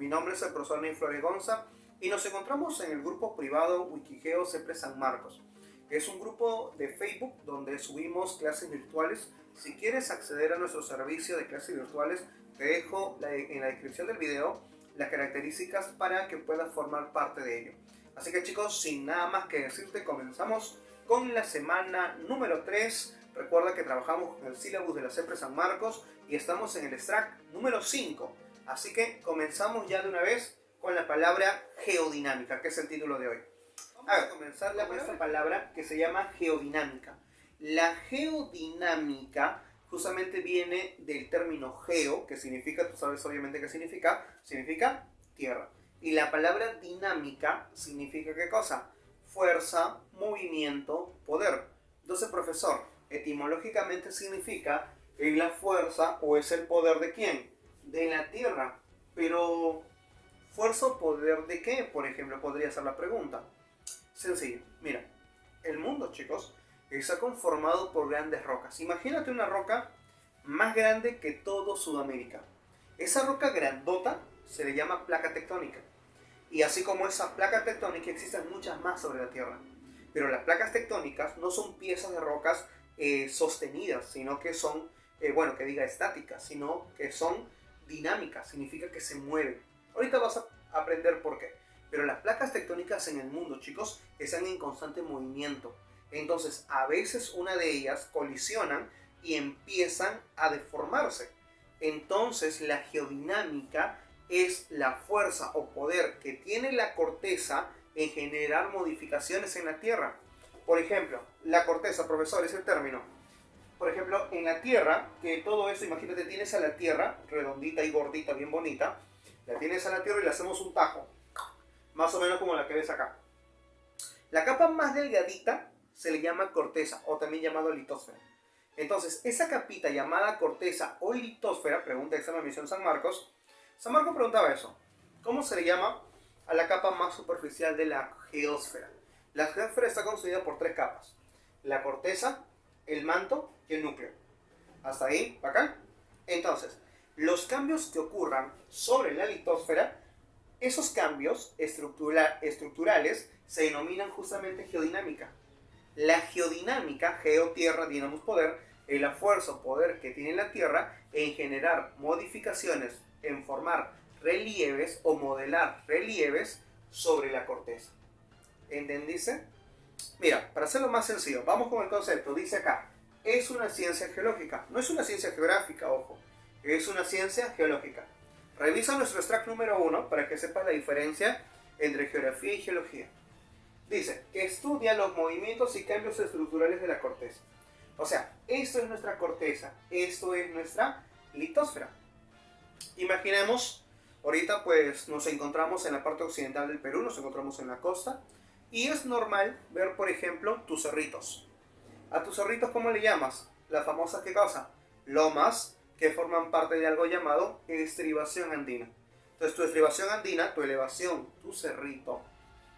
Mi nombre es el profesor Ney Floregonza y nos encontramos en el grupo privado Wikigeo CEPRE San Marcos. Es un grupo de Facebook donde subimos clases virtuales. Si quieres acceder a nuestro servicio de clases virtuales, te dejo en la descripción del video las características para que puedas formar parte de ello. Así que chicos, sin nada más que decirte, comenzamos con la semana número 3. Recuerda que trabajamos con el sílabus de la CEPRE San Marcos y estamos en el extract número 5. Así que comenzamos ya de una vez con la palabra geodinámica, que es el título de hoy. Vamos a comenzar con esta palabra que se llama geodinámica. La geodinámica justamente viene del término geo, que significa, tú sabes obviamente qué significa tierra. Y la palabra dinámica significa ¿qué cosa? Fuerza, movimiento, poder. Entonces, profesor, etimológicamente significa es la fuerza o es el poder ¿de quién? De la tierra. Pero, ¿fuerza o poder de qué? Por ejemplo, podría ser la pregunta. Sencillo. Mira, el mundo, chicos, está conformado por grandes rocas. Imagínate una roca más grande que todo Sudamérica. Esa roca grandota se le llama placa tectónica. Y así como esa placa tectónica, existen muchas más sobre la Tierra. Pero las placas tectónicas no son piezas de rocas sostenidas, sino que son, estáticas, sino que son dinámicas, significa que se mueven. Ahorita vas a aprender por qué. Pero las placas tectónicas en el mundo, chicos, están en constante movimiento. Entonces, a veces una de ellas colisionan y empiezan a deformarse. Entonces, la geodinámica es la fuerza o poder que tiene la corteza en generar modificaciones en la Tierra. Por ejemplo, la corteza, profesor, es el término. Por ejemplo, en la Tierra, que todo eso, imagínate, tienes a la Tierra, redondita y gordita, bien bonita, la tienes a la Tierra y le hacemos un tajo, más o menos como la que ves acá. La capa más delgadita se le llama corteza, o también llamado litosfera. Entonces, esa capita llamada corteza o litosfera, pregunta de examen de admisión San Marcos, San Marcos preguntaba eso. ¿Cómo se le llama a la capa más superficial de la geósfera? La geósfera está constituida por 3 capas. La corteza, el manto y el núcleo. ¿Hasta ahí? ¿Bacán? Entonces, los cambios que ocurran sobre la litosfera, esos cambios estructurales se denominan justamente geodinámica. La geodinámica, geo, tierra, dinamus, poder, es la fuerza o poder que tiene la Tierra en generar modificaciones, en formar relieves o modelar relieves sobre la corteza. ¿Entendiste? Mira, para hacerlo más sencillo, vamos con el concepto. Dice acá, es una ciencia geológica. No es una ciencia geográfica, ojo. Es una ciencia geológica. Revisa nuestro extract número 1 para que sepas la diferencia entre geografía y geología. Dice que estudia los movimientos y cambios estructurales de la corteza. O sea, esto es nuestra corteza, esto es nuestra litosfera. Imaginemos, ahorita pues nos encontramos en la parte occidental del Perú, nos encontramos en la costa, y es normal ver, por ejemplo, tus cerritos. ¿A tus cerritos cómo le llamas? Las famosas, ¿qué cosa? Lomas, que forman parte de algo llamado estribación andina. Entonces tu estribación andina, tu elevación, tu cerrito,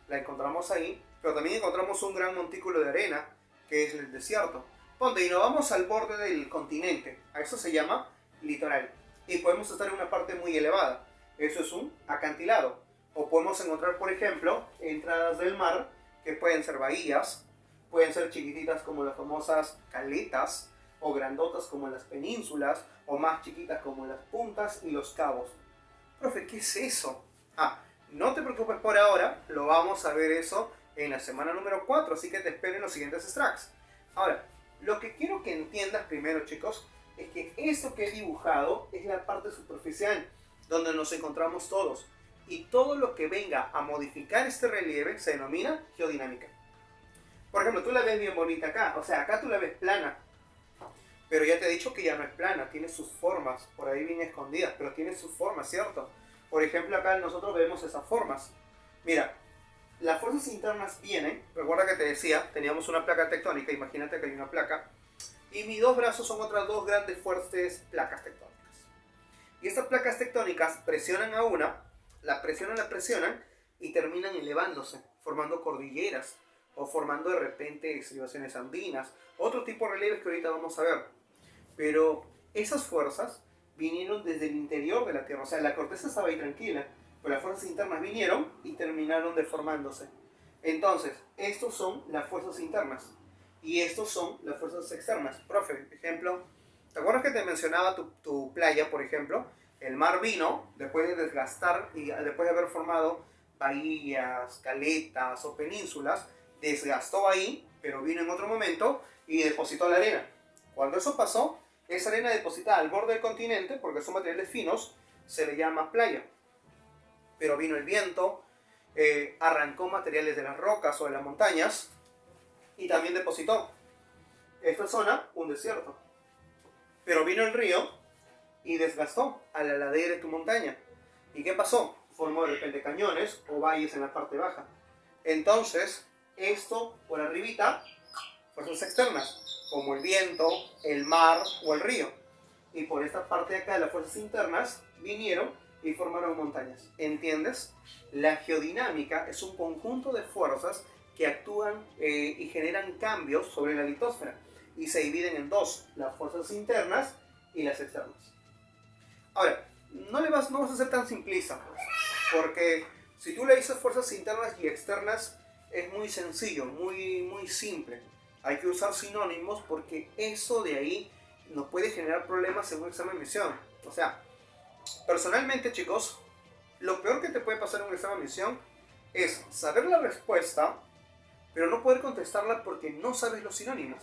la encontramos ahí, pero también encontramos un gran montículo de arena, que es el desierto. Ponte, y nos vamos al borde del continente, a eso se llama litoral. Y podemos estar en una parte muy elevada, eso es un acantilado. O podemos encontrar, por ejemplo, entradas del mar, que pueden ser bahías, pueden ser chiquititas como las famosas caletas, o grandotas como las penínsulas, o más chiquitas como las puntas y los cabos. Profe, ¿qué es eso? No te preocupes por ahora, lo vamos a ver eso en la semana número 4, así que te espero en los siguientes extracts. Ahora, lo que quiero que entiendas primero, chicos, es que esto que he dibujado es la parte superficial, donde nos encontramos todos. Y todo lo que venga a modificar este relieve se denomina geodinámica. Por ejemplo, tú la ves bien bonita acá, o sea, acá tú la ves plana. Pero ya te he dicho que ya no es plana, tiene sus formas, por ahí bien escondidas, pero tiene sus formas, ¿cierto? Por ejemplo, acá nosotros vemos esas formas. Mira, las fuerzas internas vienen, recuerda que te decía, teníamos una placa tectónica, imagínate que hay una placa, y mis dos brazos son otras dos grandes fuertes placas tectónicas. Y estas placas tectónicas presionan a una, la presionan, y terminan elevándose, formando cordilleras, o formando de repente estribaciones andinas, otro tipo de relieves que ahorita vamos a ver. Pero esas fuerzas vinieron desde el interior de la Tierra, o sea, la corteza estaba ahí tranquila, pues las fuerzas internas vinieron y terminaron deformándose. Entonces, estos son las fuerzas internas y estos son las fuerzas externas. Profe, ejemplo, ¿te acuerdas que te mencionaba tu playa, por ejemplo? El mar vino después de desgastar y después de haber formado bahías, caletas o penínsulas, desgastó ahí, pero vino en otro momento y depositó la arena. Cuando eso pasó, esa arena depositada al borde del continente, porque son materiales finos, se le llama playa. Pero vino el viento, arrancó materiales de las rocas o de las montañas y también depositó. Esta zona, un desierto. Pero vino el río y desgastó a la ladera de tu montaña. ¿Y qué pasó? Formó de repente cañones o valles en la parte baja. Entonces, esto por arribita, fuerzas externas, como el viento, el mar o el río. Y por esta parte de acá, las fuerzas internas vinieron y formaron montañas. ¿Entiendes? La geodinámica es un conjunto de fuerzas que actúan y generan cambios sobre la litosfera. Y se dividen en dos, las fuerzas internas y las externas. Ahora, no vas a ser tan simplista, pues, porque si tú le dices fuerzas internas y externas, es muy sencillo, muy simple. Hay que usar sinónimos porque eso de ahí nos puede generar problemas en un examen de admisión. O sea, personalmente, chicos, lo peor que te puede pasar en un examen de admisión es saber la respuesta, pero no poder contestarla porque no sabes los sinónimos.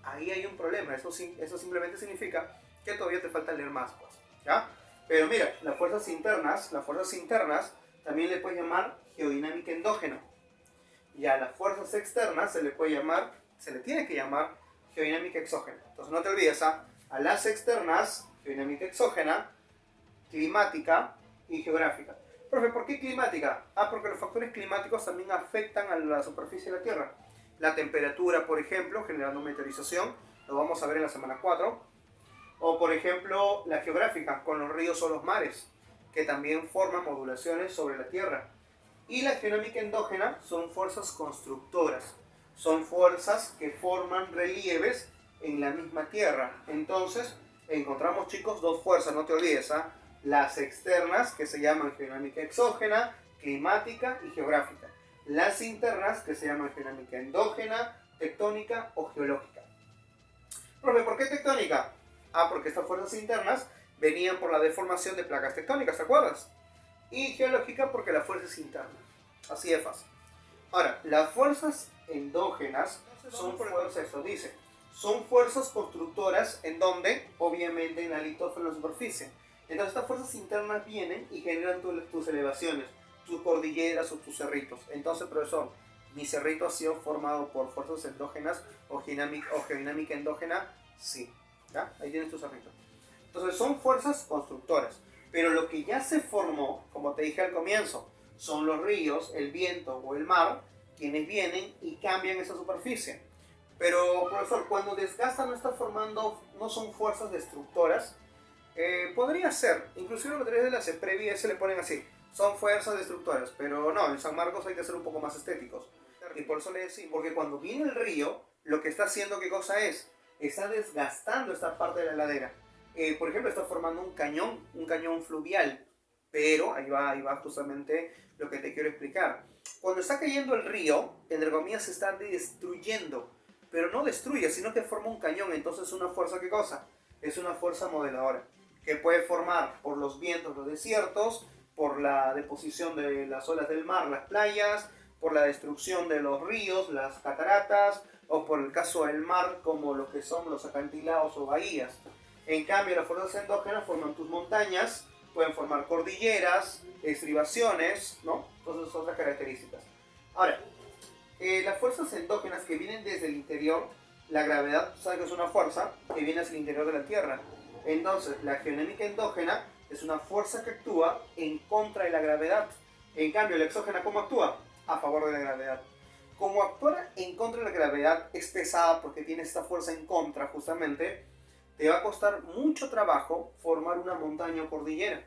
Ahí hay un problema. Eso simplemente significa que todavía te falta leer más, pues, ¿ya? Pero mira, las fuerzas internas también le puedes llamar geodinámica endógena. Y a las fuerzas externas se le tiene que llamar geodinámica exógena. Entonces no te olvides, a las externas, geodinámica exógena, climática y geográfica. Profe, ¿por qué climática? Porque los factores climáticos también afectan a la superficie de la Tierra. La temperatura, por ejemplo, generando meteorización, lo vamos a ver en la semana 4. O, por ejemplo, la geográfica, con los ríos o los mares, que también forman modulaciones sobre la Tierra. Y la geodinámica endógena son fuerzas constructoras. Son fuerzas que forman relieves en la misma Tierra. Entonces, encontramos, chicos, dos fuerzas, no te olvides, las externas, que se llaman geodinámica exógena, climática y geográfica. Las internas, que se llaman geodinámica endógena, tectónica o geológica. Profe, ¿por qué tectónica? Porque estas fuerzas internas venían por la deformación de placas tectónicas, ¿te acuerdas? Y geológica porque la fuerza es interna. Así de fácil. Ahora, las fuerzas endógenas son fuerzas, eso dice, son fuerzas constructoras en donde, obviamente, en la litosfera, en la superficie. Entonces estas fuerzas internas vienen y generan tus elevaciones, tus cordilleras o tus cerritos. Entonces, profesor, mi cerrito ha sido formado por fuerzas endógenas o geodinámica endógena, sí. ¿Ya? Ahí tienes tu cerrito. Entonces son fuerzas constructoras. Pero lo que ya se formó, como te dije al comienzo, son los ríos, el viento o el mar, quienes vienen y cambian esa superficie. Pero, profesor, cuando desgastan no está formando, no son fuerzas destructoras. Podría ser, inclusive los materiales de la CEPREVI se le ponen así, son fuerzas destructoras, pero no, en San Marcos hay que ser un poco más estéticos. Y por eso le decimos, porque cuando viene el río, lo que está haciendo, ¿qué cosa es? Está desgastando esta parte de la ladera. Por ejemplo, está formando un cañón fluvial, pero ahí va justamente lo que te quiero explicar. Cuando está cayendo el río, entre comillas, se está destruyendo, pero no destruye, sino que forma un cañón. Entonces, ¿una fuerza qué cosa? Es una fuerza modeladora, que puede formar por los vientos los desiertos, por la deposición de las olas del mar, las playas, por la destrucción de los ríos, las cataratas, o por el caso del mar, como lo que son los acantilados o bahías. En cambio, las fuerzas endógenas forman tus montañas, pueden formar cordilleras, estribaciones, ¿no? Entonces, otras características. Ahora, las fuerzas endógenas que vienen desde el interior, la gravedad, sabes que es una fuerza que viene hacia el interior de la Tierra. Entonces, la geodinámica endógena es una fuerza que actúa en contra de la gravedad. En cambio, la exógena, ¿cómo actúa? A favor de la gravedad. Como actuar en contra de la gravedad es pesada porque tiene esta fuerza en contra, justamente, te va a costar mucho trabajo formar una montaña o cordillera.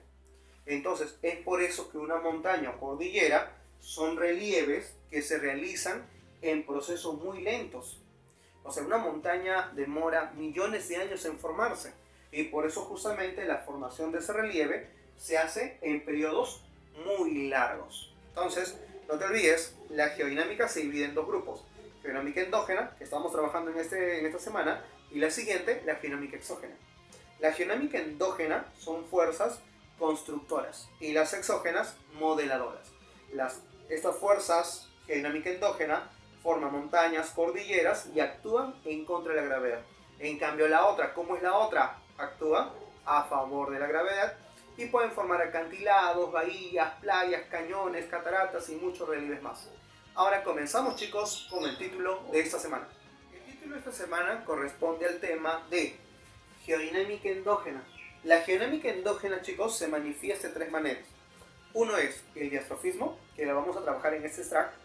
Entonces, es por eso que una montaña o cordillera son relieves que se realizan en procesos muy lentos. O sea, una montaña demora millones de años en formarse. Y por eso justamente la formación de ese relieve se hace en periodos muy largos. Entonces, no te olvides, la geodinámica se divide en dos grupos. Geodinámica endógena, que estamos trabajando en esta semana, y la siguiente, la geodinámica exógena. La geodinámica endógena son fuerzas constructoras y las exógenas modeladoras. Estas fuerzas geodinámica endógena forman montañas, cordilleras y actúan en contra de la gravedad. En cambio la otra, ¿cómo es la otra? Actúa a favor de la gravedad y pueden formar acantilados, bahías, playas, cañones, cataratas y muchos relieves más. Ahora comenzamos, chicos, con el título de esta semana. El título de esta semana corresponde al tema de geodinámica endógena. La geodinámica endógena, chicos, se manifiesta de tres maneras. Uno es el diastrofismo, que lo vamos a trabajar en este extract,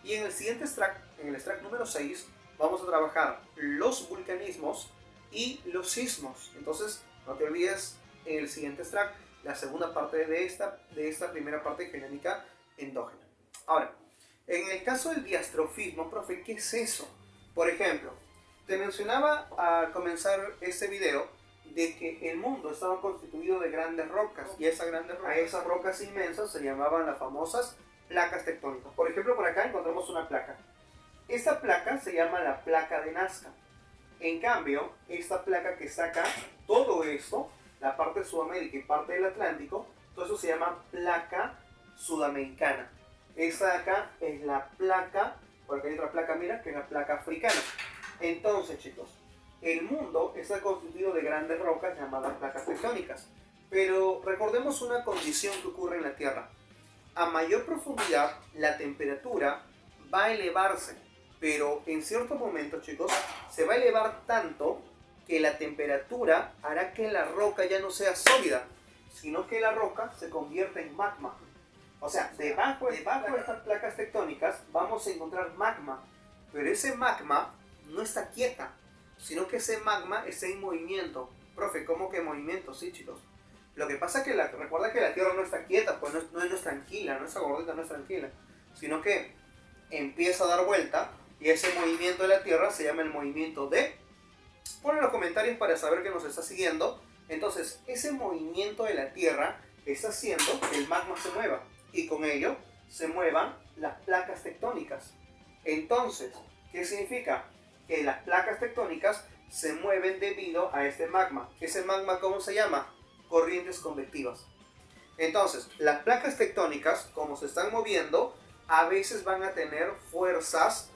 y en el siguiente extract, en el extract número 6, vamos a trabajar los vulcanismos y los sismos. Entonces, no te olvides, en el siguiente extract, la segunda parte de esta primera parte de geodinámica endógena. Ahora, en el caso del diastrofismo, profe, ¿qué es eso? Por ejemplo, te mencionaba al comenzar este video de que el mundo estaba constituido de grandes rocas y a esas rocas inmensas se llamaban las famosas placas tectónicas. Por ejemplo, por acá encontramos una placa. Esta placa se llama la placa de Nazca. En cambio, esta placa que está acá, todo esto, la parte de Sudamérica y parte del Atlántico, todo eso se llama placa sudamericana. Esta de acá es la placa, porque hay otra placa, mira, que es la placa africana. Entonces, chicos, el mundo está constituido de grandes rocas llamadas placas tectónicas. Pero recordemos una condición que ocurre en la Tierra. A mayor profundidad, la temperatura va a elevarse, pero en cierto momento, chicos, se va a elevar tanto que la temperatura hará que la roca ya no sea sólida, sino que la roca se convierta en magma. O sea, debajo de estas placas tectónicas vamos a encontrar magma, pero ese magma no está quieta, sino que ese magma está en movimiento. Profe, ¿cómo que movimiento? Sí, chicos. Lo que pasa es que recuerda que la Tierra no está quieta, pues no es tranquila, no es gordita, no es tranquila, sino que empieza a dar vuelta y ese movimiento de la Tierra se llama el movimiento de... Pon en los comentarios para saber que nos está siguiendo. Entonces, ese movimiento de la Tierra está haciendo que el magma se mueva y con ello se muevan las placas tectónicas. Entonces, ¿qué significa? Que las placas tectónicas se mueven debido a este magma. ¿Ese magma cómo se llama? Corrientes convectivas. Entonces, las placas tectónicas, como se están moviendo, a veces van a tener fuerzas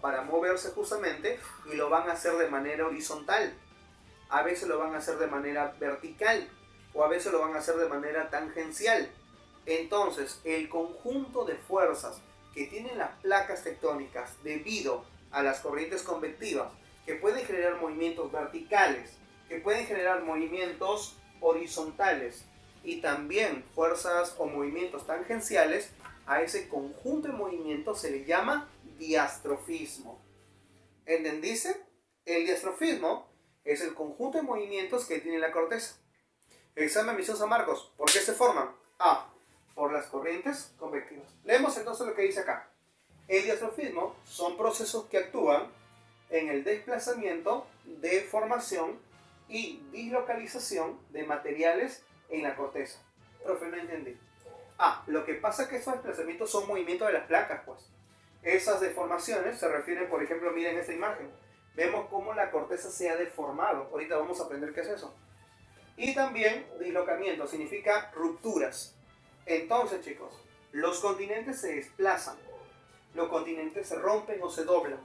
para moverse justamente y lo van a hacer de manera horizontal. A veces lo van a hacer de manera vertical o a veces lo van a hacer de manera tangencial. Entonces, el conjunto de fuerzas que tienen las placas tectónicas debido a las corrientes convectivas, que pueden generar movimientos verticales, que pueden generar movimientos horizontales y también fuerzas o movimientos tangenciales, a ese conjunto de movimientos se le llama diastrofismo. ¿Entendiste? El diastrofismo es el conjunto de movimientos que tiene la corteza. Examen Misión San Marcos. ¿Por qué se forman? A. Por las corrientes convectivas. Leemos entonces lo que dice acá. El diastrofismo son procesos que actúan en el desplazamiento, deformación y dislocalización de materiales en la corteza. Profe, no entendí. Lo que pasa es que estos desplazamientos son movimientos de las placas, pues. Esas deformaciones se refieren, por ejemplo, miren esta imagen. Vemos cómo la corteza se ha deformado. Ahorita vamos a aprender qué es eso. Y también dislocamiento, significa rupturas. Entonces, chicos, los continentes se desplazan. Los continentes se rompen o se doblan.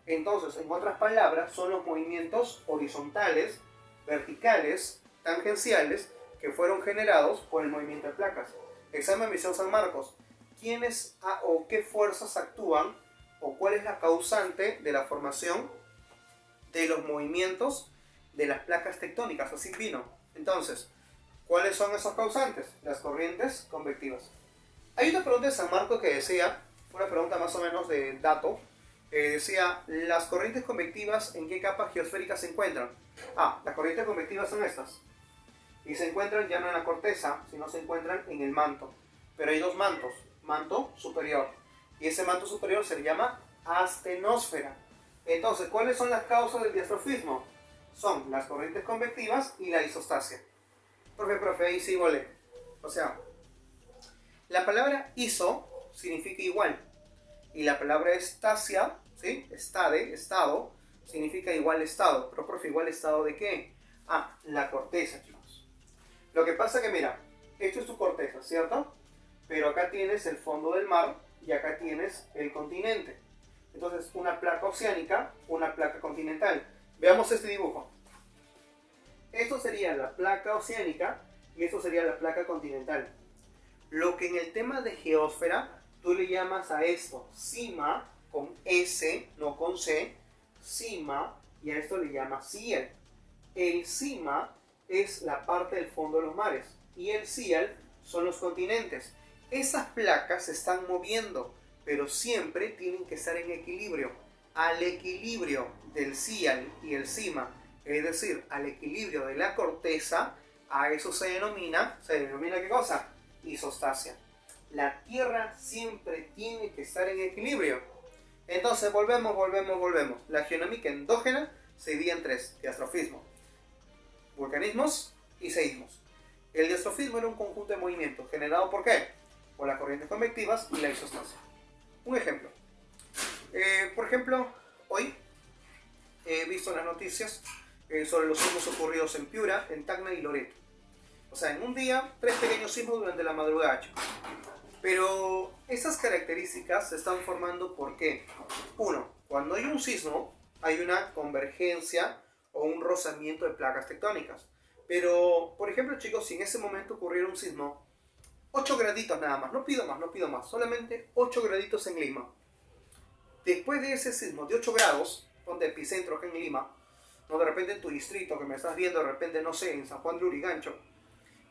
Entonces, en otras palabras, son los movimientos horizontales, verticales, tangenciales, que fueron generados por el movimiento de placas. Examen Misión San Marcos. ¿Quiénes o qué fuerzas actúan o cuál es la causante de la formación de los movimientos de las placas tectónicas? Así vino. Entonces, ¿cuáles son esos causantes? Las corrientes convectivas. Hay una pregunta de San Marcos que decía, una pregunta más o menos de dato, decía, ¿las corrientes convectivas en qué capas geosféricas se encuentran? Las corrientes convectivas son estas. Y se encuentran ya no en la corteza, sino se encuentran en el manto. Pero hay dos mantos, manto superior. Y ese manto superior se le llama astenosfera. Entonces, ¿cuáles son las causas del diastrofismo? Son las corrientes convectivas y la isostasia. Profe, ahí sí volé. O sea, La palabra iso significa igual. Y la palabra estasia, ¿sí? Estade, estado, significa igual estado. Pero, profe, ¿igual estado de qué? Ah, la corteza, chicos. Lo que pasa que, mira, esto es tu corteza, ¿cierto? Pero acá tienes el fondo del mar y acá tienes el continente. Entonces, una placa oceánica, una placa continental. Veamos este dibujo. Esto sería la placa oceánica y esto sería la placa continental. Lo que en el tema de geósfera tú le llamas a esto cima, con S, no con C, cima, y a esto le llamas ciel. El cima es la parte del fondo de los mares y el ciel son los continentes. Esas placas se están moviendo, pero siempre tienen que estar en equilibrio. Al equilibrio del ciel y el cima, es decir, al equilibrio de la corteza, a eso se denomina ¿qué cosa? Isostasia. La Tierra siempre tiene que estar en equilibrio. Entonces volvemos. La geonómica endógena se divide en tres: diastrofismo, vulcanismos y seísmos. El diastrofismo era un conjunto de movimientos generado ¿por qué? Por las corrientes convectivas y la isostasia. Un ejemplo. Por ejemplo, hoy he visto en las noticias sobre los sismos ocurridos en Piura, en Tacna y Loreto. O sea, en un día, 3 pequeños sismos durante la madrugada, chicos. Pero esas características se están formando porque, uno, cuando hay un sismo, hay una convergencia o un rozamiento de placas tectónicas. Pero, por ejemplo, chicos, si en ese momento ocurriera un sismo, 8 graditos nada más, no pido más, solamente 8 graditos en Lima. Después de ese sismo de 8 grados, donde epicentro acá en Lima, no de repente en tu distrito que me estás viendo, de repente, no sé, en San Juan de Lurigancho,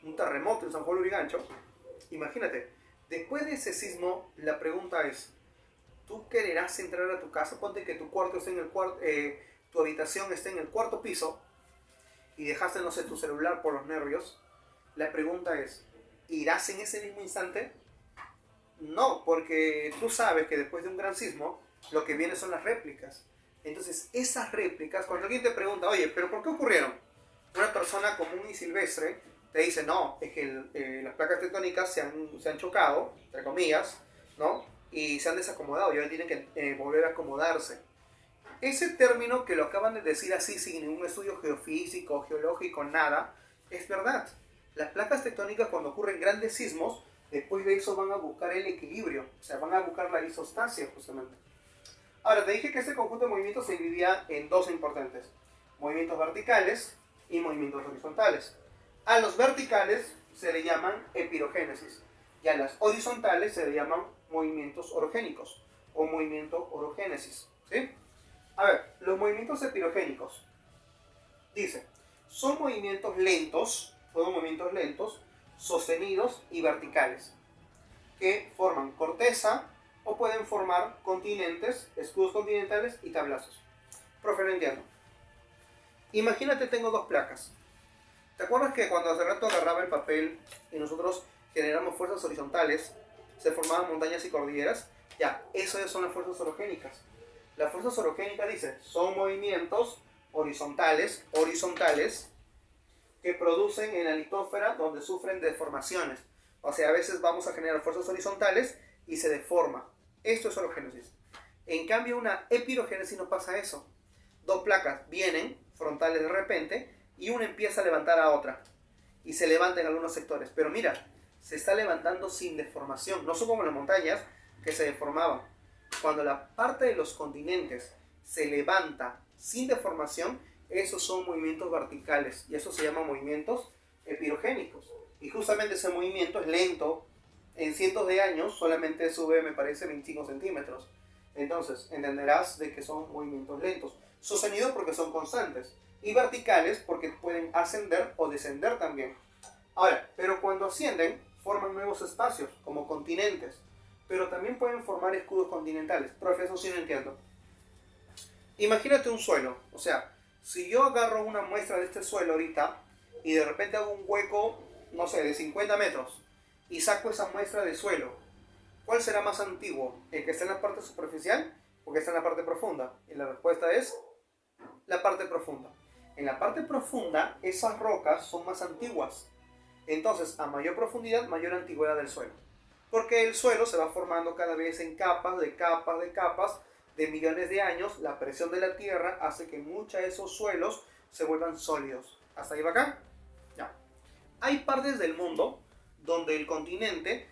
un terremoto en San Juan de Lurigancho, imagínate, después de ese sismo, la pregunta es, ¿tú quererás entrar a tu casa? Ponte que tu cuarto esté en el tu habitación esté en el cuarto piso y dejaste, no sé, tu celular por los nervios. La pregunta es, ¿irás en ese mismo instante? No, porque tú sabes que después de un gran sismo, lo que viene son las réplicas. Entonces, esas réplicas, cuando alguien te pregunta, oye, ¿pero por qué ocurrieron? Una persona común y silvestre te dice, no, es que las placas tectónicas se han chocado, entre comillas, ¿no? Y se han desacomodado y ahora tienen que volver a acomodarse. Ese término que lo acaban de decir así, sin ningún estudio geofísico, geológico, nada, es verdad. Las placas tectónicas, cuando ocurren grandes sismos, después de eso van a buscar el equilibrio, o sea, van a buscar la isostasia, justamente. Ahora, te dije que este conjunto de movimientos se dividía en dos importantes: movimientos verticales y movimientos horizontales. A los verticales se le llaman epirogénesis y a las horizontales se le llaman movimientos orogénicos o movimiento orogénesis, ¿sí? A ver, los movimientos epirogénicos, dice, son movimientos lentos, sostenidos y verticales, que forman corteza o pueden formar continentes, escudos continentales y tablazos. Profe, no entiendo. Imagínate, tengo dos placas. ¿Te acuerdas que cuando hace rato agarraba el papel y nosotros generamos fuerzas horizontales, se formaban montañas y cordilleras? Ya, eso ya son las fuerzas orogénicas. Las fuerzas orogénicas, dice, son movimientos horizontales, que producen en la litósfera donde sufren deformaciones. O sea, a veces vamos a generar fuerzas horizontales y se deforma. Esto es orogénesis. En cambio, una epirogénesis no pasa eso. Dos placas vienen frontales de repente y una empieza a levantar a otra. Y se levanta en algunos sectores. Pero mira, se está levantando sin deformación. No son como las montañas que se deformaban. Cuando la parte de los continentes se levanta sin deformación, esos son movimientos verticales. Y eso se llama movimientos epirogénicos. Y justamente ese movimiento es lento. En cientos de años solamente sube, me parece, 25 centímetros. Entonces, entenderás de que son movimientos lentos. Sostenidos porque son constantes. Y verticales porque pueden ascender o descender también. Ahora, pero cuando ascienden, forman nuevos espacios, como continentes. Pero también pueden formar escudos continentales. Profe, eso sí no entiendo. Imagínate un suelo. O sea, si yo agarro una muestra de este suelo ahorita y de repente hago un hueco, no sé, de 50 metros y saco esa muestra de suelo, ¿cuál será más antiguo? ¿El que está en la parte superficial o el que está en la parte profunda? Y la respuesta es la parte profunda. En la parte profunda, esas rocas son más antiguas. Entonces, a mayor profundidad, mayor antigüedad del suelo. porque el suelo se va formando cada vez en capas, de millones de años. La presión de la Tierra hace que muchos de esos suelos se vuelvan sólidos. ¿Hasta ahí va acá? Ya. Hay partes del mundo donde el continente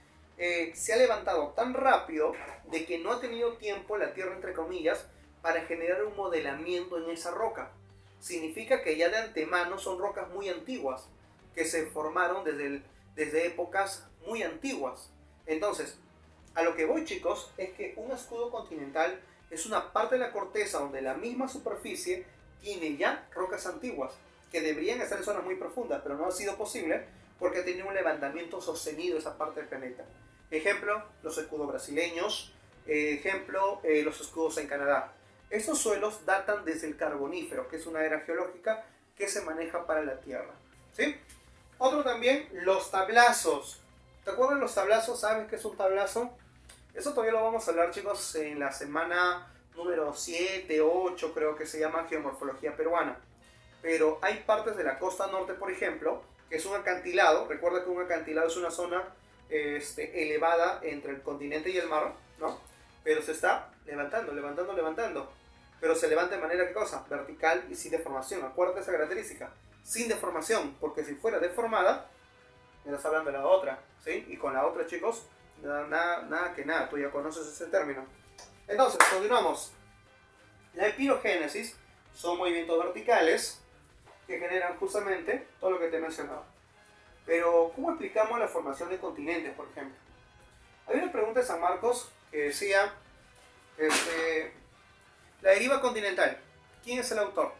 se ha levantado tan rápido de que no ha tenido tiempo la Tierra, entre comillas, para generar un modelamiento en esa roca. Significa que ya de antemano son rocas muy antiguas, que se formaron desde épocas muy antiguas. Entonces, a lo que voy, chicos, es que un escudo continental es una parte de la corteza donde la misma superficie tiene ya rocas antiguas, que deberían estar en zonas muy profundas, pero no ha sido posible porque ha tenido un levantamiento sostenido esa parte del planeta. Ejemplo, los escudos brasileños, ejemplo, los escudos en Canadá. Estos suelos datan desde el Carbonífero, que es una era geológica que se maneja para la Tierra, ¿sí? Otro también, los tablazos. ¿Te acuerdas los tablazos? ¿Sabes qué es un tablazo? Eso todavía lo vamos a hablar, chicos, en la semana número 7, 8, creo que se llama Geomorfología Peruana. Pero hay partes de la costa norte, por ejemplo, que es un acantilado. Recuerda que un acantilado es una zona elevada entre el continente y el mar, ¿no? Pero se está levantando. Pero se levanta de manera, ¿qué cosa? Vertical y sin deformación. Acuérdate esa característica. Sin deformación, porque si fuera deformada, me estás hablando de la otra, ¿sí? Y con la otra, chicos, nada que nada, tú ya conoces ese término. Entonces, continuamos. La epirogénesis son movimientos verticales que generan justamente todo lo que te he mencionado. Pero, ¿cómo explicamos la formación de continentes, por ejemplo? Había una pregunta de San Marcos que decía, la deriva continental, ¿quién es el autor?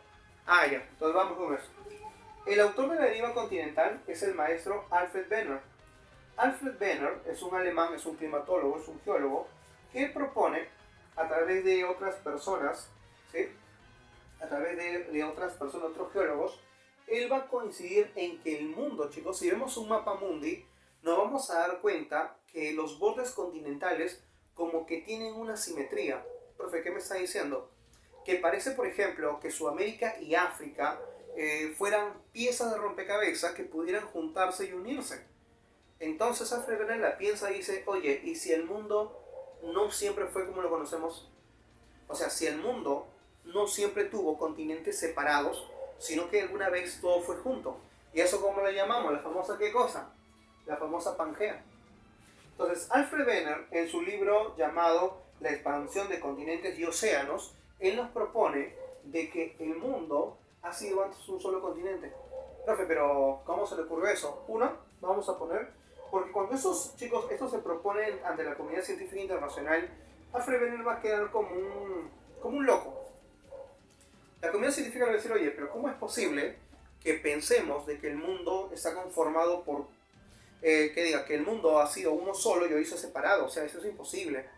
Ah, ya, entonces vamos con eso. El autor de la deriva continental es el maestro Alfred Wegener. Alfred Wegener es un alemán, es un climatólogo, es un geólogo, que propone, a través de otras personas, ¿sí? A través de otras personas, otros geólogos, él va a coincidir en que el mundo, chicos, si vemos un mapa mundi, nos vamos a dar cuenta que los bordes continentales como que tienen una simetría. Profe, ¿qué me está diciendo? Que parece, por ejemplo, que Sudamérica y África fueran piezas de rompecabezas que pudieran juntarse y unirse. Entonces Alfred Wegener la piensa y dice, oye, ¿y si el mundo no siempre fue como lo conocemos? O sea, si el mundo no siempre tuvo continentes separados, sino que alguna vez todo fue junto. ¿Y eso cómo lo llamamos? La famosa ¿qué cosa? La famosa Pangea. Entonces, Alfred Wegener, en su libro llamado La expansión de continentes y océanos, él nos propone de que el mundo ha sido antes un solo continente. Profe, pero ¿cómo se le ocurrió eso? Uno, vamos a poner, porque cuando esos chicos, esto se proponen ante la comunidad científica internacional, Alfred Wegener va a quedar como un loco. La comunidad científica va a decir, oye, pero ¿cómo es posible que pensemos de que el mundo está conformado por, que el mundo ha sido uno solo y hoy se ha separado? O sea, eso es imposible.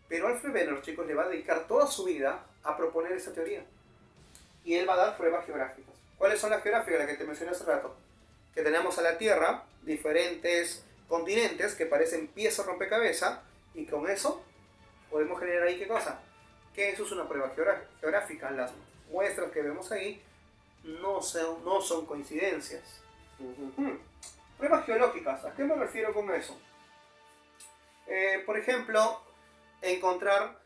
Pero Alfred Wegener, chicos, le va a dedicar toda su vida a proponer esa teoría. Y él va a dar pruebas geográficas. ¿Cuáles son las geográficas? Las que te mencioné hace rato. Que tenemos a la Tierra, diferentes continentes que parecen piezas rompecabezas, y con eso podemos generar ahí ¿qué cosa? Que eso es una prueba geográfica. Las muestras que vemos ahí no son coincidencias. Pruebas geológicas, ¿a qué me refiero con eso? Por ejemplo, encontrar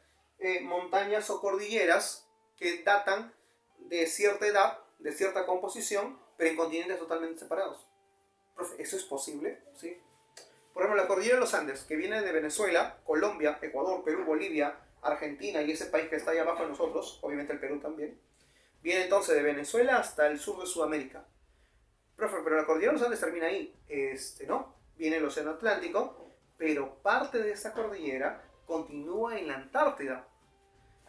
montañas o cordilleras que datan de cierta edad, de cierta composición, pero en continentes totalmente separados. Profe, ¿eso es posible? ¿Sí? Por ejemplo, la cordillera de los Andes, que viene de Venezuela, Colombia, Ecuador, Perú, Bolivia, Argentina y ese país que está ahí abajo de nosotros, obviamente el Perú también, viene entonces de Venezuela hasta el sur de Sudamérica. Profe, pero la cordillera de los Andes termina ahí. No, viene el Océano Atlántico, pero parte de esa cordillera continúa en la Antártida.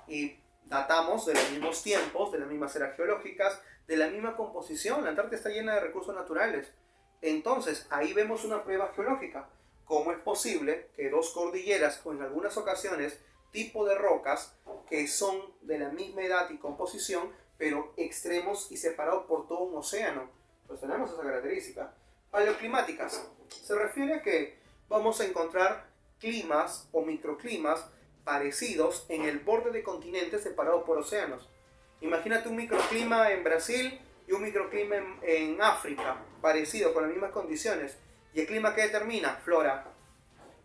Y datamos de los mismos tiempos, de las mismas eras geológicas, de la misma composición. La Antártida está llena de recursos naturales. Entonces, ahí vemos una prueba geológica. ¿Cómo es posible que dos cordilleras, o en algunas ocasiones, tipo de rocas, que son de la misma edad y composición, pero extremos y separados por todo un océano? Pues tenemos esa característica. Paleoclimáticas. Se refiere a que vamos a encontrar climas o microclimas parecidos en el borde de continentes separados por océanos. Imagínate un microclima en Brasil y un microclima en África, parecido, con las mismas condiciones. ¿Y el clima qué determina? Flora.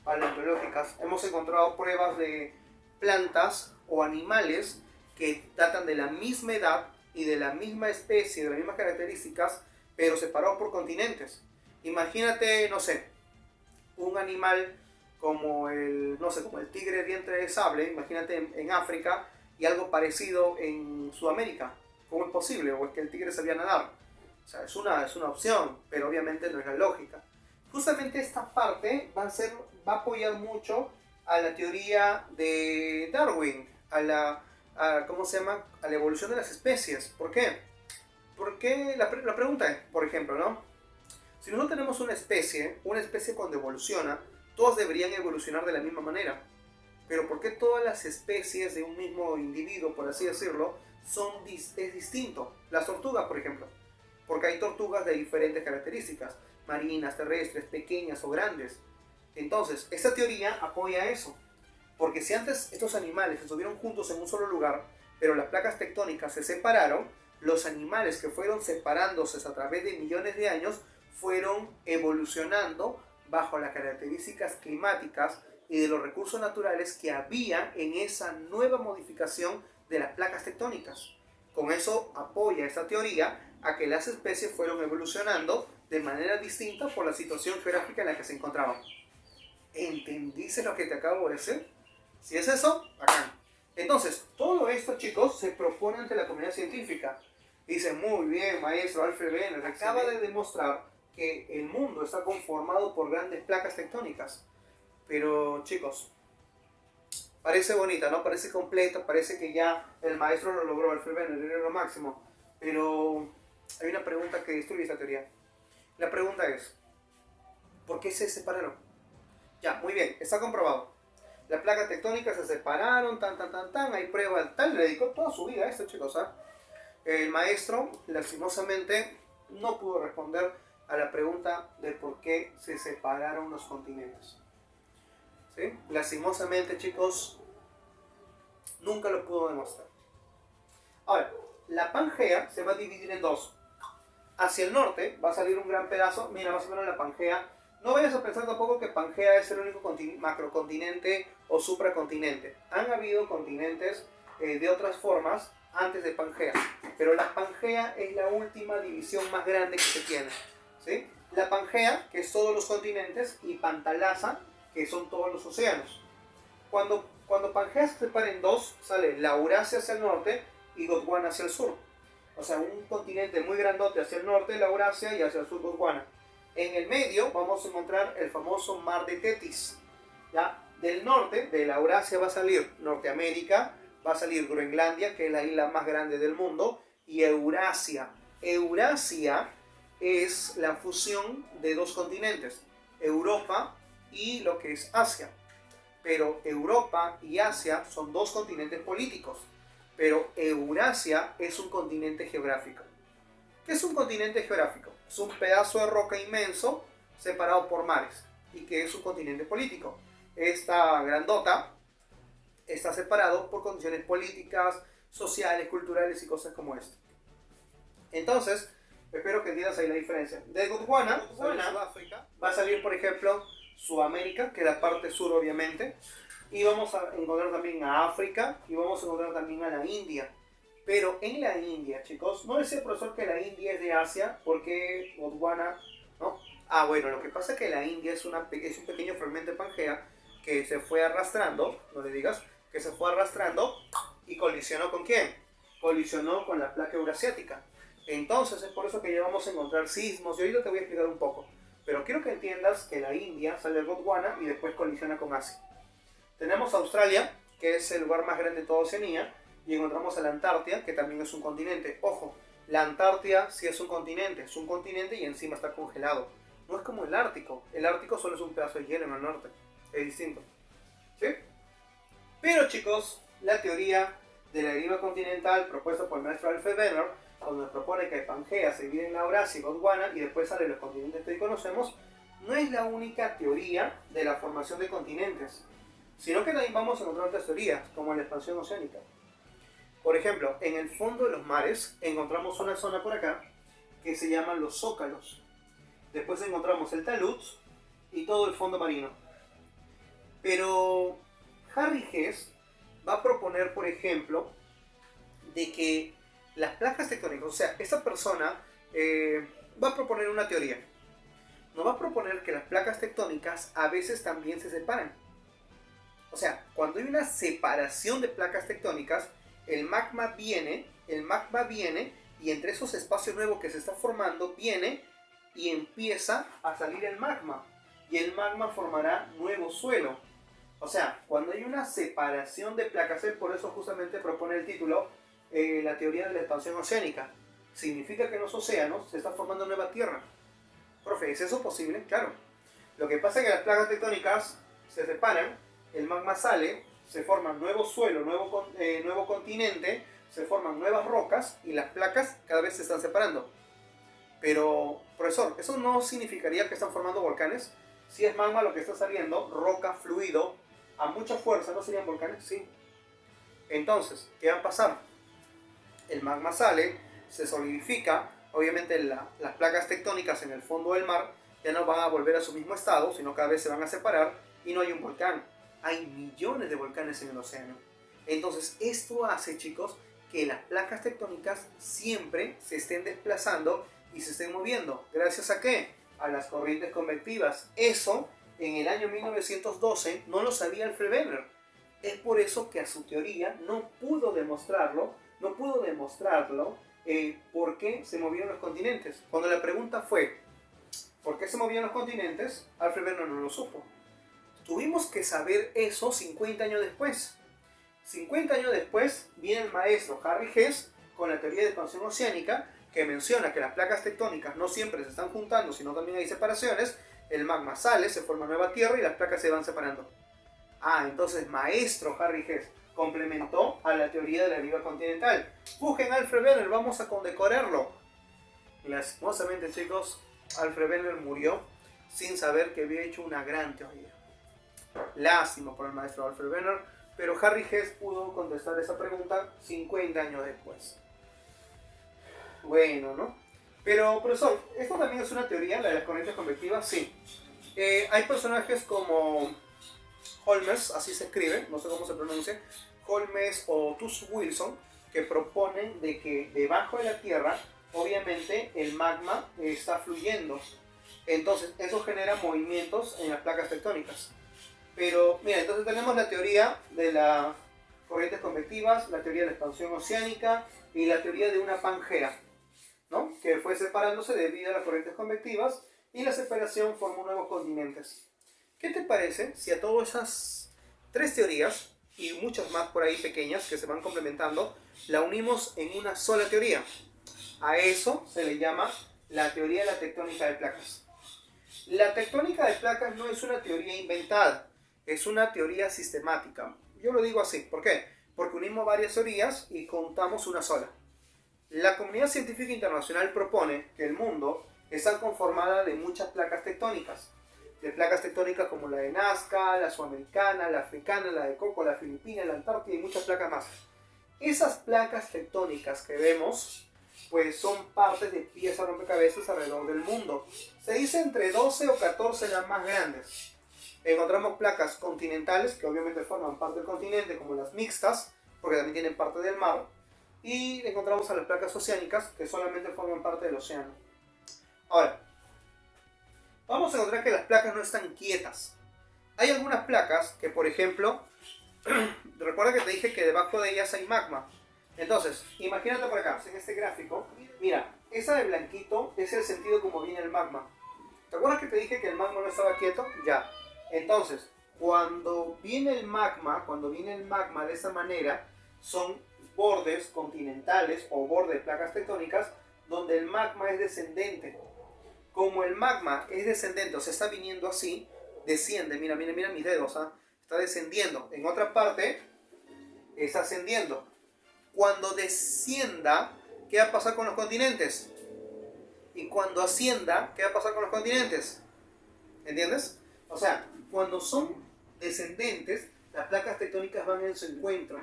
paleontológicas, hemos encontrado pruebas de plantas o animales que datan de la misma edad y de la misma especie, de las mismas características, pero separados por continentes. Imagínate, no sé, un animal como el, no sé, como el tigre diente de sable, imagínate en África, y algo parecido en Sudamérica. ¿Cómo es posible? ¿O es que el tigre sabía nadar? O sea, es una opción, pero obviamente no es la lógica. Justamente esta parte va a apoyar mucho a la teoría de Darwin, ¿cómo se llama? A la evolución de las especies. ¿Por qué? Porque la pregunta es, por ejemplo, ¿no? Si nosotros tenemos una especie cuando evoluciona, todos deberían evolucionar de la misma manera. Pero ¿por qué todas las especies de un mismo individuo, por así decirlo, es distinto? Las tortugas, por ejemplo. Porque hay tortugas de diferentes características, marinas, terrestres, pequeñas o grandes. Entonces, esta teoría apoya eso. Porque si antes estos animales estuvieron juntos en un solo lugar, pero las placas tectónicas se separaron, los animales que fueron separándose a través de millones de años fueron evolucionando bajo las características climáticas y de los recursos naturales que había en esa nueva modificación de las placas tectónicas. Con eso apoya esta teoría a que las especies fueron evolucionando de manera distinta por la situación geográfica en la que se encontraban. ¿Entendiste lo que te acabo de decir? Si es eso, bacán. Entonces, todo esto, chicos, se propone ante la comunidad científica. Dice, muy bien, maestro Alfred Wegener, acaba de demostrar que el mundo está conformado por grandes placas tectónicas. Pero, chicos, parece bonita, ¿no? Parece completa, parece que ya el maestro lo logró, Alfred Wegener, era lo máximo. Pero hay una pregunta que destruye esta teoría. La pregunta es, ¿por qué se separaron? Ya, muy bien, está comprobado. Las placas tectónicas se separaron, hay pruebas, tal, le dedicó toda su vida a esto, chicos, ¿ah? El maestro, lastimosamente, no pudo responder a la pregunta de por qué se separaron los continentes. ¿Sí? Lastimosamente, chicos, nunca lo pudo demostrar. Ahora, la Pangea se va a dividir en dos. Hacia el norte va a salir un gran pedazo, mira, más o menos la Pangea. No vayas a pensar tampoco que Pangea es el único macrocontinente o supracontinente. Han habido continentes de otras formas antes de Pangea, pero la Pangea es la última división más grande que se tiene, ¿sí? La Pangea, que es todos los continentes, y Pantalasa, que son todos los océanos. Cuando Pangea se separa en dos, sale la Eurasia hacia el norte y Gondwana hacia el sur. O sea, un continente muy grandote hacia el norte, la Eurasia, y hacia el sur Gondwana. En el medio vamos a encontrar el famoso mar de Tetis. ¿Ya? Del norte, de la Eurasia, va a salir Norteamérica, va a salir Groenlandia, que es la isla más grande del mundo, y Eurasia. Eurasia es la fusión de dos continentes, Europa y lo que es Asia. Pero Europa y Asia son dos continentes políticos, pero Eurasia es un continente geográfico. ¿Qué es un continente geográfico? Es un pedazo de roca inmenso separado por mares y que es un continente político. Esta grandota está separado por condiciones políticas, sociales, culturales y cosas como esta. Entonces, espero que entiendas ahí la diferencia. De Gondwana, Sudáfrica, va a salir, por ejemplo, Sudamérica, que es la parte sur, obviamente, y vamos a encontrar también a África y vamos a encontrar también a la India. Pero en la India, chicos, no decía el profesor que la India es de Asia, porque Gondwana, ¿no? Ah, bueno, lo que pasa es que la India es un pequeño fragmento de Pangea que se fue arrastrando, no le digas, que se fue arrastrando y colisionó ¿con quién? Colisionó con la placa eurasiática. Entonces es por eso que ya vamos a encontrar sismos, y ahorita te voy a explicar un poco. Pero quiero que entiendas que la India sale de Gondwana y después colisiona con Asia. Tenemos Australia, que es el lugar más grande de toda Oceanía, y encontramos a la Antártida, que también es un continente. Ojo, la Antártida sí es un continente y encima está congelado. No es como el Ártico solo es un pedazo de hielo en el norte, es distinto. ¿Sí? Pero chicos, la teoría de la deriva continental propuesta por el maestro Alfred Wegener, donde propone que Pangea se divide en la Eurasia y Gondwana y después salen los continentes que hoy conocemos, no es la única teoría de la formación de continentes, sino que también vamos a encontrar otras teorías, como la expansión oceánica. Por ejemplo, en el fondo de los mares encontramos una zona por acá que se llaman los zócalos. Después encontramos el talud y todo el fondo marino. Pero Harry Hess va a proponer, por ejemplo, de que las placas tectónicas, o sea, esta persona va a proponer una teoría. Nos va a proponer que las placas tectónicas a veces también se separan. O sea, cuando hay una separación de placas tectónicas, el magma viene y entre esos espacios nuevos que se está formando, viene y empieza a salir el magma. Y el magma formará nuevo suelo. O sea, cuando hay una separación de placas, por eso justamente propone el título, la teoría de la expansión oceánica. Significa que en los océanos se está formando nueva tierra. Profe, ¿es eso posible? Claro. Lo que pasa es que las placas tectónicas se separan, el magma sale, se forma nuevo suelo, nuevo continente, se forman nuevas rocas y las placas cada vez se están separando. Pero, profesor, ¿eso no significaría que están formando volcanes? Si es magma lo que está saliendo, roca, fluido, a mucha fuerza, ¿no serían volcanes? Sí. Entonces, ¿qué va a pasar? El magma sale, se solidifica, obviamente las placas tectónicas en el fondo del mar ya no van a volver a su mismo estado, sino cada vez se van a separar y no hay un volcán. Hay millones de volcanes en el océano. Entonces, esto hace, chicos, que las placas tectónicas siempre se estén desplazando y se estén moviendo. ¿Gracias a qué? A las corrientes convectivas. Eso, en el año 1912, no lo sabía Alfred Wegener. Es por eso que a su teoría no pudo demostrarlo por qué se movieron los continentes. Cuando la pregunta fue, ¿por qué se movían los continentes? Alfred Wegener no lo supo. Tuvimos que saber eso 50 años después. 50 años después viene el maestro Harry Hess con la teoría de expansión oceánica, que menciona que las placas tectónicas no siempre se están juntando, sino también hay separaciones. El magma sale, se forma nueva tierra y las placas se van separando. Ah, entonces maestro Harry Hess complementó a la teoría de la deriva continental. Busquen a Alfred Wegener, vamos a condecorarlo. Lastimosamente, chicos, Alfred Wegener murió sin saber que había hecho una gran teoría. Lástima por el maestro Alfred Wegener, pero Harry Hess pudo contestar esa pregunta 50 años después. Bueno, ¿no? Pero, profesor, ¿esto también es una teoría, la de las corrientes convectivas? Sí. Hay personajes como Holmes, así se escribe, no sé cómo se pronuncia, Holmes o Tuss Wilson, que proponen de que debajo de la Tierra, obviamente, el magma está fluyendo. Entonces, eso genera movimientos en las placas tectónicas. Pero, mira, entonces tenemos la teoría de las corrientes convectivas, la teoría de la expansión oceánica y la teoría de una Pangea, ¿no? Que fue separándose debido a las corrientes convectivas y la separación formó nuevos continentes. ¿Qué te parece si a todas esas tres teorías y muchas más por ahí pequeñas que se van complementando, la unimos en una sola teoría? A eso se le llama la teoría de la tectónica de placas. La tectónica de placas no es una teoría inventada, es una teoría sistemática. Yo lo digo así, ¿por qué? Porque unimos varias teorías y contamos una sola. La comunidad científica internacional propone que el mundo está conformada de muchas placas tectónicas. De placas tectónicas como la de Nazca, la sudamericana, la africana, la de Coco, la filipina, la antártida y muchas placas más. Esas placas tectónicas que vemos, pues son partes de piezas rompecabezas alrededor del mundo. Se dice entre 12 o 14 las más grandes. Encontramos placas continentales, que obviamente forman parte del continente, como las mixtas, porque también tienen parte del mar. Y encontramos a las placas oceánicas, que solamente forman parte del océano. Ahora, vamos a encontrar que las placas no están quietas. Hay algunas placas que, por ejemplo, recuerda que te dije que debajo de ellas hay magma. Entonces, imagínate por acá, en este gráfico, mira, esa de blanquito es el sentido como viene el magma. ¿Te acuerdas que te dije que el magma no estaba quieto? Ya. Entonces, cuando viene el magma de esa manera, son bordes continentales o bordes de placas tectónicas donde el magma es descendente. Como el magma es descendente, o sea, está viniendo así, desciende, mira mis dedos, ¿ah? Está descendiendo. En otra parte, está ascendiendo. Cuando descienda, ¿qué va a pasar con los continentes? Y cuando ascienda, ¿qué va a pasar con los continentes? ¿Entiendes? O sea, cuando son descendentes, las placas tectónicas van en su encuentro.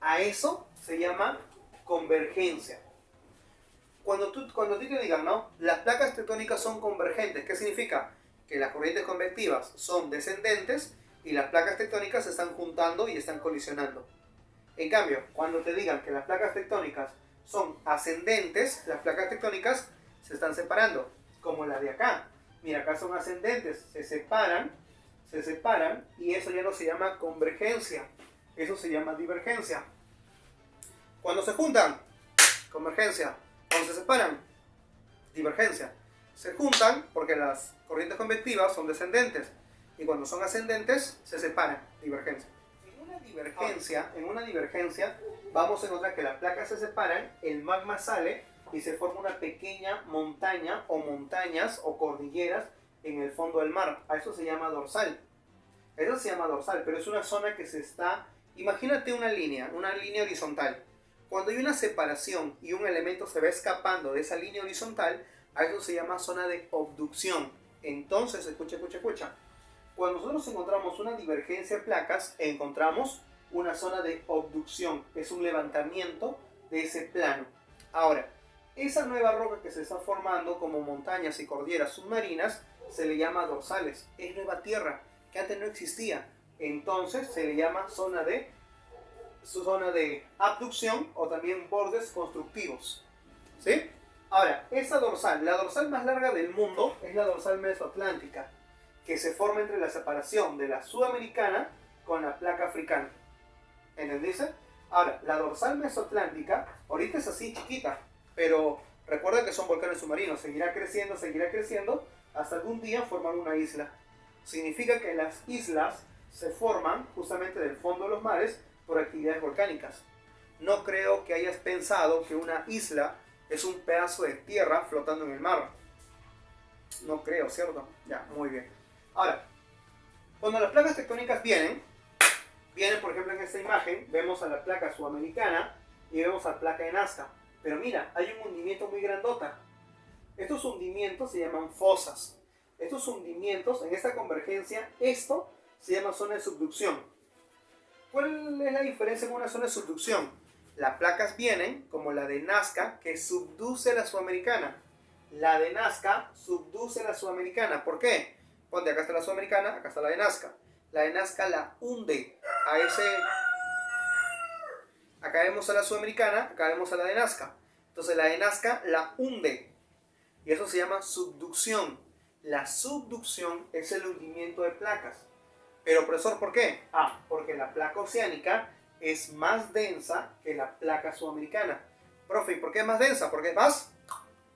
A eso se llama convergencia. Cuando a ti te digan, ¿no? Las placas tectónicas son convergentes, ¿qué significa? Que las corrientes convectivas son descendentes y las placas tectónicas se están juntando y están colisionando. En cambio, cuando te digan que las placas tectónicas son ascendentes, las placas tectónicas se están separando, como la de acá. Mira, acá son ascendentes, se separan y eso ya no se llama convergencia, eso se llama divergencia. Cuando se juntan, convergencia. Cuando se separan, divergencia. Se juntan porque las corrientes convectivas son descendentes y cuando son ascendentes se separan, divergencia. En una divergencia vamos a encontrar que las placas se separan, el magma sale y se forma una pequeña montaña o montañas o cordilleras en el fondo del mar. A eso se llama dorsal. Eso se llama dorsal, pero es una zona que se está... Imagínate una línea horizontal. Cuando hay una separación y un elemento se va escapando de esa línea horizontal, a eso se llama zona de obducción. Entonces, escucha. Cuando nosotros encontramos una divergencia de placas, encontramos una zona de obducción. Es un levantamiento de ese plano. Ahora, esa nueva roca que se está formando como montañas y cordilleras submarinas se le llama dorsales. Es nueva tierra que antes no existía. Entonces se le llama zona de abducción o también bordes constructivos. ¿Sí? Ahora, esa dorsal, la dorsal más larga del mundo es la dorsal mesoatlántica, que se forma entre la separación de la sudamericana con la placa africana. ¿Entendiste? Ahora, la dorsal mesoatlántica, ahorita es así chiquita, pero recuerda que son volcanes submarinos, seguirá creciendo, hasta algún día formar una isla. Significa que las islas se forman justamente del fondo de los mares por actividades volcánicas. No creo que hayas pensado que una isla es un pedazo de tierra flotando en el mar. No creo, ¿cierto? Ya, muy bien. Ahora, cuando las placas tectónicas vienen, por ejemplo en esta imagen, vemos a la placa sudamericana y vemos a la placa de Nazca. Pero mira, hay un hundimiento muy grandota. Estos hundimientos se llaman fosas. Estos hundimientos, en esta convergencia, esto se llama zona de subducción. ¿Cuál es la diferencia con una zona de subducción? Las placas vienen, como la de Nazca, que subduce la sudamericana. La de Nazca subduce la sudamericana. ¿Por qué? Ponte, acá está la sudamericana, acá está la de Nazca. La de Nazca la hunde a ese... Acá vemos a la sudamericana, acá vemos a la de Nazca. Entonces la de Nazca la hunde. Y eso se llama subducción. La subducción es el hundimiento de placas. Pero, profesor, ¿por qué? Porque la placa oceánica es más densa que la placa sudamericana. Profe, ¿y por qué es más densa? Porque es más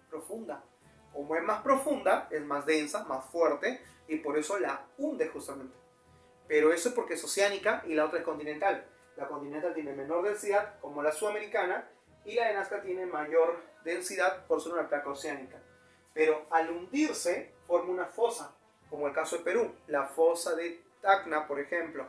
profunda. Como es más profunda, es más densa, más fuerte, y por eso la hunde justamente. Pero eso es porque es oceánica y la otra es continental. La continental tiene menor densidad, como la sudamericana, y la de Nazca tiene mayor densidad por ser una placa oceánica. Pero al hundirse, forma una fosa, como el caso de Perú, la fosa de Tacna, por ejemplo.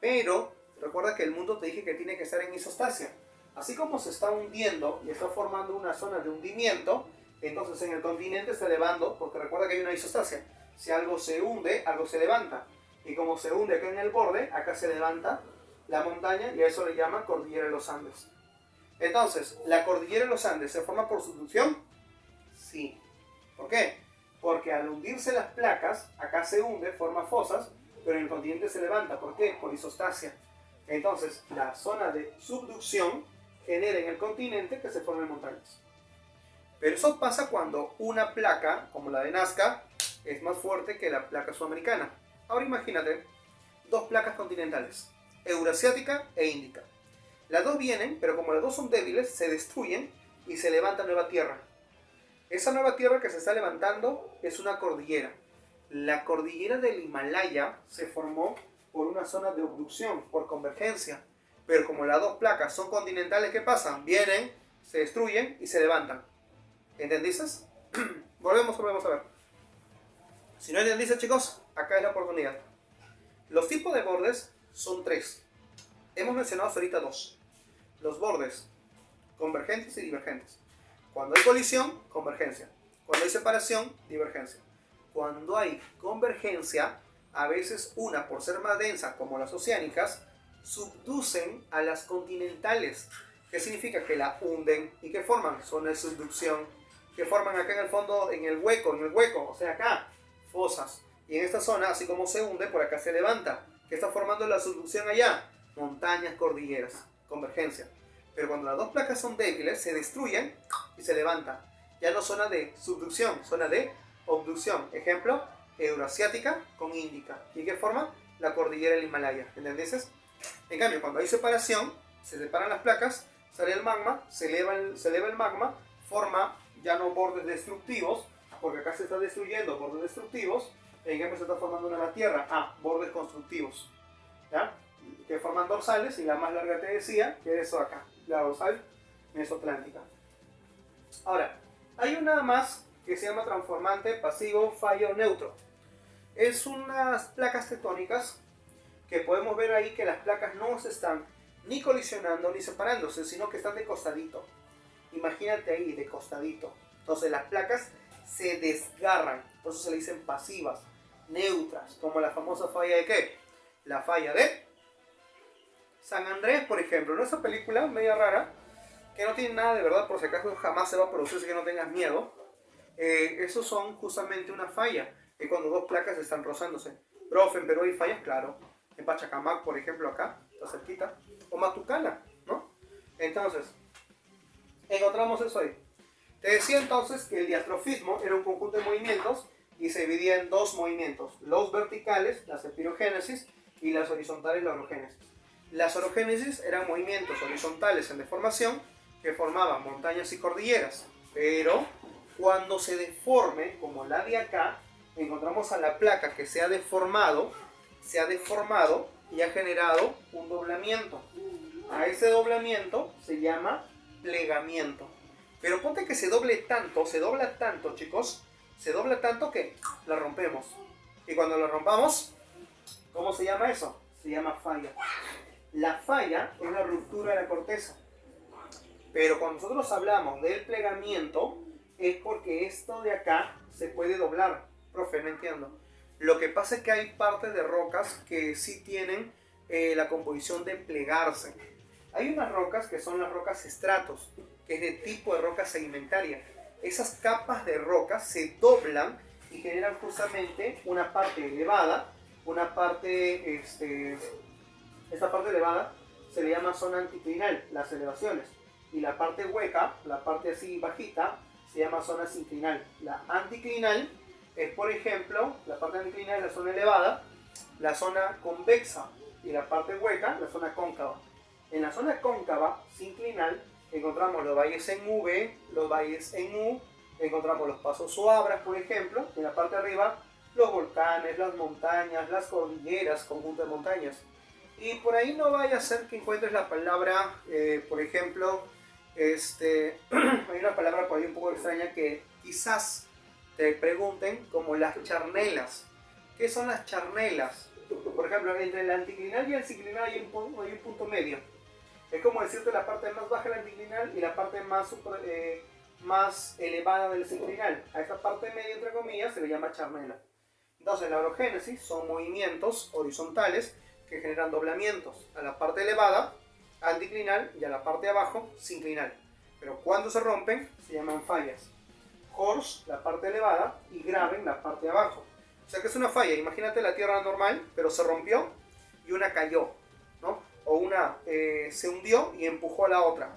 Pero recuerda que el mundo te dije que tiene que estar en isostasia. Así como se está hundiendo y está formando una zona de hundimiento, entonces en el continente está elevando, porque recuerda que hay una isostasia. Si algo se hunde, algo se levanta. Y como se hunde acá en el borde, acá se levanta la montaña y a eso le llaman Cordillera de los Andes. Entonces, ¿la Cordillera de los Andes se forma por subducción? Sí. ¿Por qué? Porque al hundirse las placas, acá se hunde, forma fosas, pero en el continente se levanta. ¿Por qué? Por isostasia. Entonces, la zona de subducción genera en el continente que se formen montañas. Pero eso pasa cuando una placa, como la de Nazca, es más fuerte que la placa sudamericana. Ahora imagínate dos placas continentales, eurasiática e índica. Las dos vienen, pero como las dos son débiles, se destruyen y se levanta nueva tierra. Esa nueva tierra que se está levantando es una cordillera. La cordillera del Himalaya se formó por una zona de abducción, por convergencia. Pero como las dos placas son continentales, ¿qué pasa? Vienen, se destruyen y se levantan. ¿Entendiste? Volvemos a ver. Si no entendiste, chicos, acá es la oportunidad. Los tipos de bordes son tres. Hemos mencionado ahorita dos. Los bordes convergentes y divergentes. Cuando hay colisión, convergencia. Cuando hay separación, divergencia. Cuando hay convergencia, a veces una, por ser más densa, como las oceánicas, subducen a las continentales. ¿Qué significa? Que la hunden. ¿Y qué forman? Zona de subducción. ¿Qué forman acá en el fondo, en el hueco? O sea, acá, fosas. Y en esta zona, así como se hunde, por acá se levanta. ¿Qué está formando la subducción allá? Montañas, cordilleras, convergencia. Pero cuando las dos placas son débiles, se destruyen y se levantan. Ya no zona de subducción, zona de abducción. Ejemplo, Euroasiática con Índica. ¿Y qué forma? La cordillera del Himalaya. ¿Entendés? En cambio, cuando hay separación, se separan las placas, sale el magma, se eleva el magma, forma ya no bordes destructivos, porque acá se está destruyendo bordes destructivos, en cambio se está formando una tierra, bordes constructivos, ¿ya? Que forman dorsales, y la más larga te decía que es eso acá, la dorsal mesoatlántica. Ahora, hay una más que se llama transformante pasivo fallo neutro. Es unas placas tectónicas que podemos ver ahí que las placas no se están ni colisionando ni separándose, sino que están de costadito. Imagínate ahí, de costadito. Entonces las placas se desgarran, por eso se le dicen pasivas, neutras, como la famosa falla de ¿qué? La falla de San Andrés, por ejemplo, ¿no? Esa película media rara, que no tiene nada de verdad, por si acaso jamás se va a producir, así que no tengas miedo. Esos son justamente una falla, que cuando dos placas están rozándose. Profe, en Perú hay fallas, claro. En Pachacamac, por ejemplo, acá, está cerquita. O Matucana, ¿no? Entonces, encontramos eso ahí. Te decía entonces que el diastrofismo era un conjunto de movimientos y se dividía en dos movimientos. Los verticales, las epirogénesis, y las horizontales, la orogénesis. Las orogénesis eran movimientos horizontales en deformación que formaban montañas y cordilleras. Pero cuando se deforme, como la de acá, encontramos a la placa que se ha deformado y ha generado un doblamiento. A ese doblamiento se llama plegamiento. Pero ponte que se dobla tanto, chicos, se dobla tanto que la rompemos. Y cuando la rompamos, ¿cómo se llama eso? Se llama falla. La falla es la ruptura de la corteza. Pero cuando nosotros hablamos del plegamiento, es porque esto de acá se puede doblar. Profe, no entiendo. Lo que pasa es que hay partes de rocas que sí tienen la composición de plegarse. Hay unas rocas que son las rocas estratos, que es de tipo de roca sedimentaria. Esas capas de rocas se doblan y generan justamente una parte elevada, esta parte elevada se le llama zona anticlinal, las elevaciones. Y la parte hueca, la parte así bajita, se llama zona sinclinal. La anticlinal es, por ejemplo, la parte anticlinal es la zona elevada, la zona convexa, y la parte hueca, la zona cóncava. En la zona cóncava, sinclinal, encontramos los valles en V, los valles en U, encontramos los pasos suabras, por ejemplo, en la parte de arriba, los volcanes, las montañas, las cordilleras, conjunto de montañas. Y por ahí no vaya a ser que encuentres la palabra, por ejemplo, hay una palabra por ahí un poco extraña que quizás te pregunten, como las charnelas. ¿Qué son las charnelas? Por ejemplo, entre el anticlinal y el sinclinal hay un punto medio. Es como decirte la parte más baja del anticlinal y la parte más elevada del sinclinal. A esta parte media, entre comillas, se le llama charnela. Entonces, la orogénesis son movimientos horizontales que generan doblamientos a la parte elevada, anticlinal, y a la parte de abajo, sinclinal. Pero cuando se rompen, se llaman fallas. Horst, la parte elevada, y Graben, la parte de abajo. O sea que es una falla. Imagínate la tierra normal, pero se rompió y una cayó, ¿no? O una se hundió y empujó a la otra.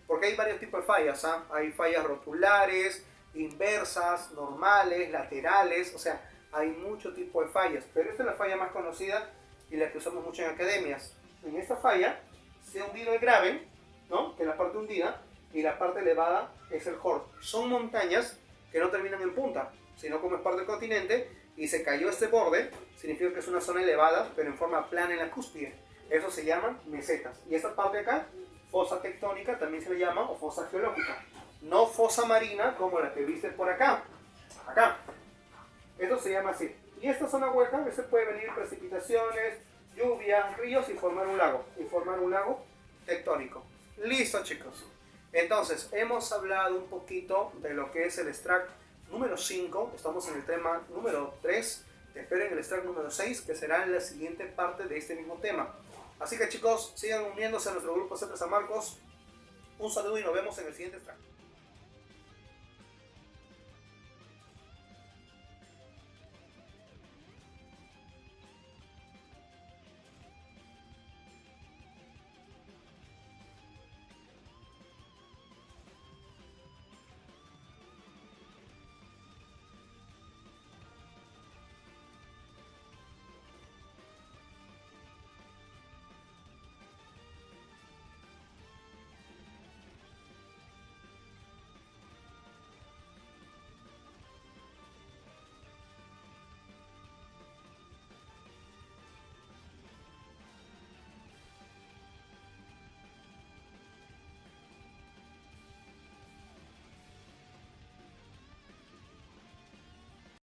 Porque hay varios tipos de fallas, ¿ah? Hay fallas rotulares, inversas, normales, laterales, o sea, hay mucho tipo de fallas. Pero esta es la falla más conocida y la que usamos mucho en academias. En esta falla se ha hundido el Graben, ¿no? Que es la parte hundida, y la parte elevada es el Horst. Son montañas que no terminan en punta, sino como es parte del continente, y se cayó este borde, significa que es una zona elevada, pero en forma plana en la cúspide. Eso se llaman mesetas. Y esta parte de acá, fosa tectónica, también se le llama, o fosa geológica. No fosa marina como la que viste por acá. Acá. Esto se llama así. Y esta zona hueca, a veces puede venir precipitaciones, lluvias, ríos, y formar un lago tectónico. Listo, chicos. Entonces, hemos hablado un poquito de lo que es el extract número 5. Estamos en el tema número 3. Te espero en el extract número 6, que será en la siguiente parte de este mismo tema. Así que, chicos, sigan uniéndose a nuestro grupo C3 San Marcos. Un saludo y nos vemos en el siguiente extract.